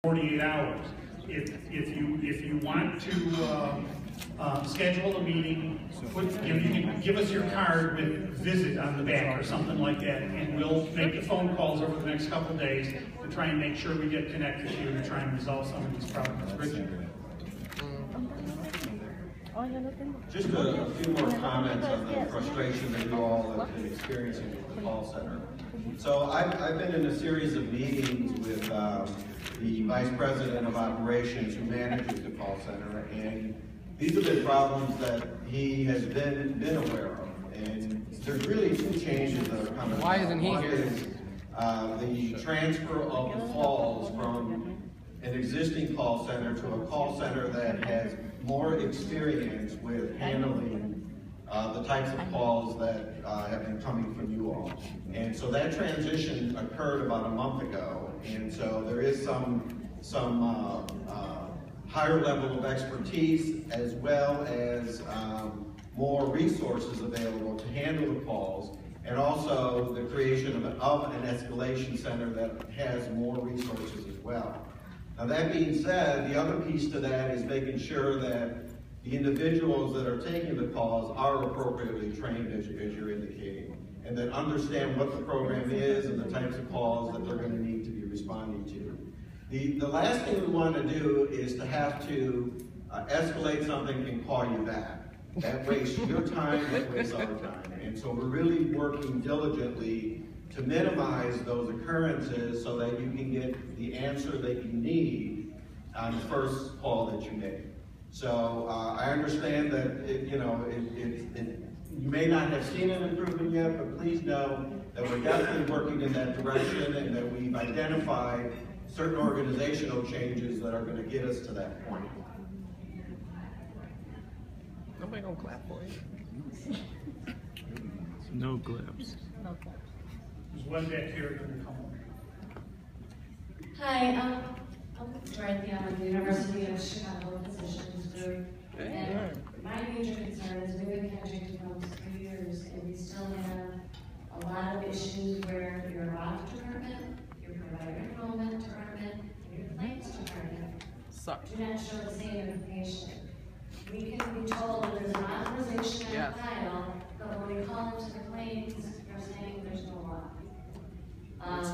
48 hours. If you want to schedule a meeting, you can give us your card with visit on the back or something like that, and we'll make the phone calls over the next couple of days to try and make sure we get connected to you to try and resolve some of these problems. Richard? Just a few more comments on the frustration that you all have been experiencing with the call center. So I've been in a series of meetings with the Vice President of Operations who manages the call center, and these have been problems that he has been aware of. And there's really two changes that are coming. Why isn't he One here? is the transfer of the calls from an existing call center to a call center that has more experience with handling the types of calls that have been coming from you all. And so that transition occurred about a month ago, and so there is some higher level of expertise as well as more resources available to handle the calls, and also the creation of an escalation center that has more resources as well. Now that being said, the other piece to that is making sure that the individuals that are taking the calls are appropriately trained, as you're indicating, and that understand what the program is and the types of calls that they're going to need to be responding to. The last thing we want to do is to have to escalate something and call you back. That wastes your time, that wastes our time. And so we're really working diligently to minimize those occurrences so that you can get the answer that you need on the first call that you make. So I understand that you may not have seen an improvement yet, but please know that we're definitely working in that direction and that we've identified certain organizational changes that are going to get us to that point. Nobody gonna clap for you. No claps. No claps. There's one back here that can come on. Hi, I'm Dorothy. I'm with the University of Chicago Physicians Group. And my major concern is we've been catching folks for years, and we still have a lot of issues where your audit department, your provider enrollment department, and your claims department do not show the same information. We can be told that there's an authorization on the file, but when we call into the claims, they're saying there's no law.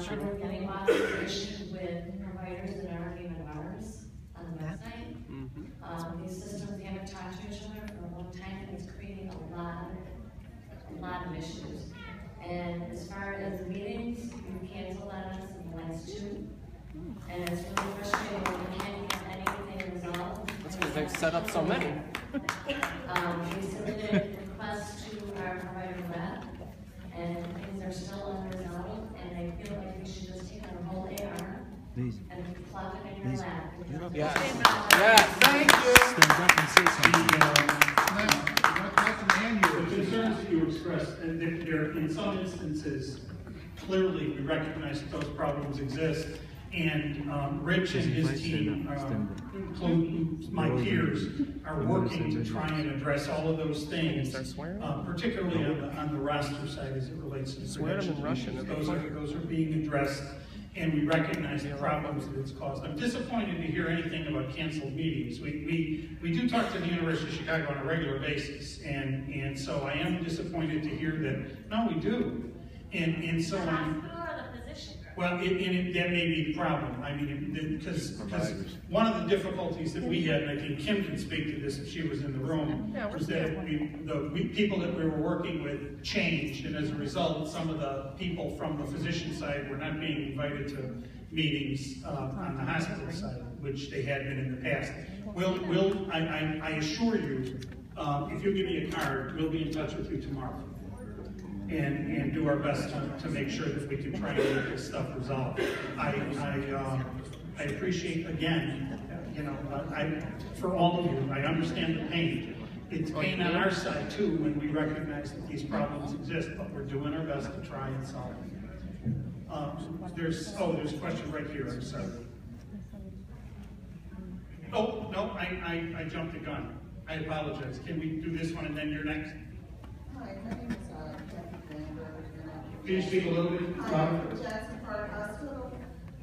We're getting authorization with providers that aren't even ours on the website. These systems haven't talked to each other for a long time, and it's creating a lot of issues. And as far as meetings, you've canceled on us in the last 2. And it's really frustrating when we can't get anything resolved. That's because they've set up so many. We submitted requests to our provider rep, and things are still unresolved, and I feel like we should just take our whole AR and plop it in your lap. Yes. Yes. Thank you. Stand up and say something. The concerns you expressed, and there, in some instances, clearly we recognize that those problems exist, and Rich and his team, including my peers, are working to try and address all of those things, particularly on the roster side as it relates to the prevention. Those are being addressed, and we recognize the problems that it's caused. I'm disappointed to hear anything about canceled meetings. We do talk to the University of Chicago on a regular basis, and so I am disappointed to hear that, no, we do. And so I'm... Well, that may be the problem. I mean, because one of the difficulties that we had, and I think Kim can speak to this if she was in the room, was that the people that we were working with changed, and as a result, some of the people from the physician side were not being invited to meetings on the hospital side, which they had been in the past. I assure you, if you give me a card, we'll be in touch with you tomorrow. And do our best to make sure that we can try and get this stuff resolved. I appreciate, again, for all of you, I understand the pain. It's pain on our side too when we recognize that these problems exist, but we're doing our best to try and solve them. There's a question right here, I'm sorry. Oh, no, I jumped the gun. I apologize. Can we do this one and then you're next? Hi, my name is Can you speak a little bit louder? Jackson Park Hospital,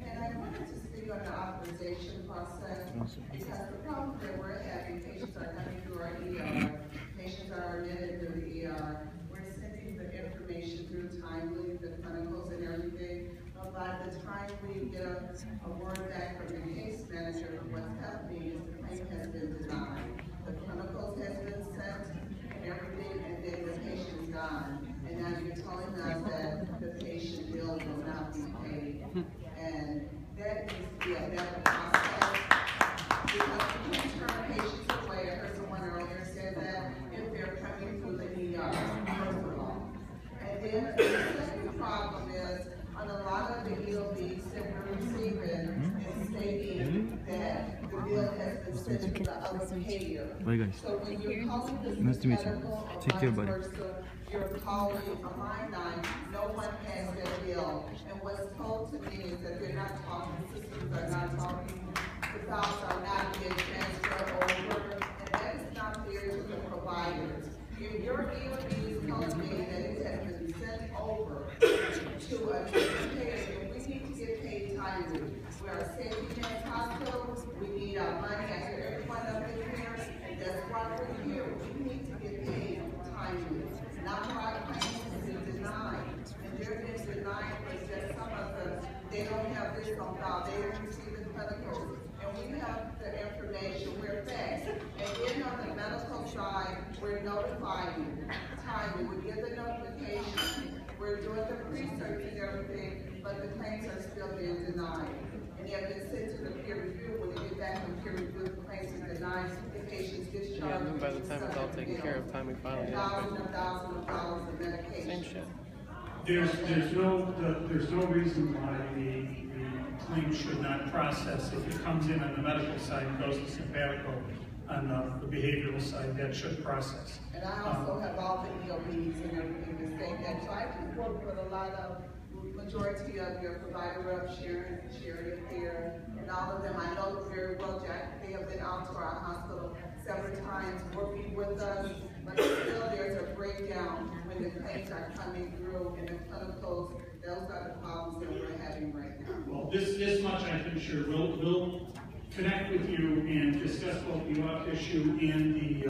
and I wanted to speak on the authorization authorization process, because the problem that we're having, patients are coming through our ER, patients are admitted to the ER, we're sending the information through timely, the clinicals and everything, but by the time we get a word back from the case manager, what's happening is the claim has been denied. The clinicals has been sent and everything, and then the patient's gone. And now you're telling us that the patient bill will not be paid. And that needs to be a better process, because we can't turn patients away. I heard someone earlier say that if they're coming through the ER, first of all. And then the second problem is, on a lot of the EOBs that we're receiving, is stating that the bill has been sent to the other payer. Bye guys. So when you're calling this Nice to meet you. medical or Take care, vice buddy. versa, you're calling a line 9, no one has their bill. And what's told to me is that they're not talking, systems are not talking, the files are not being transferred over, and that is not fair to the providers. If your EOB is telling me that it has been sent over to a payer, and we need to get paid timely. We are a safety net hospital, we need our money, I hear everyone up in here, and that's why we're here. We need to get paid timely. Not why claims have been denied, and they're being denied because that some of them, they don't have this on file, they don't receive the clinicals, and we have the information, we're faxed. And then on the medical side, we're notifying timely, we get the notification, we're doing the research and everything, but the claims are still being denied. And they have been sent to the peer review. When they get back from peer review, the claims are denied, the patient's discharged. Yeah, and then by the time it's all taken care of, time we finally get it. Thousands and thousands of dollars of medication. Same shit. There's no reason why the claim should not process. If it comes in on the medical side and goes to sabbatical on the behavioral side, that should process. And I also have all the EOBs and everything to say that. So I just work with a lot of, majority of your provider reps, Sharon up there, and all of them. I know them very well, Jack. They have been out to our hospital several times working with us, but still there's a breakdown when the claims are coming through and the clinicals. Those are the problems that we're having right now. Well, this much I can assure. We'll connect with you and discuss both the issue and the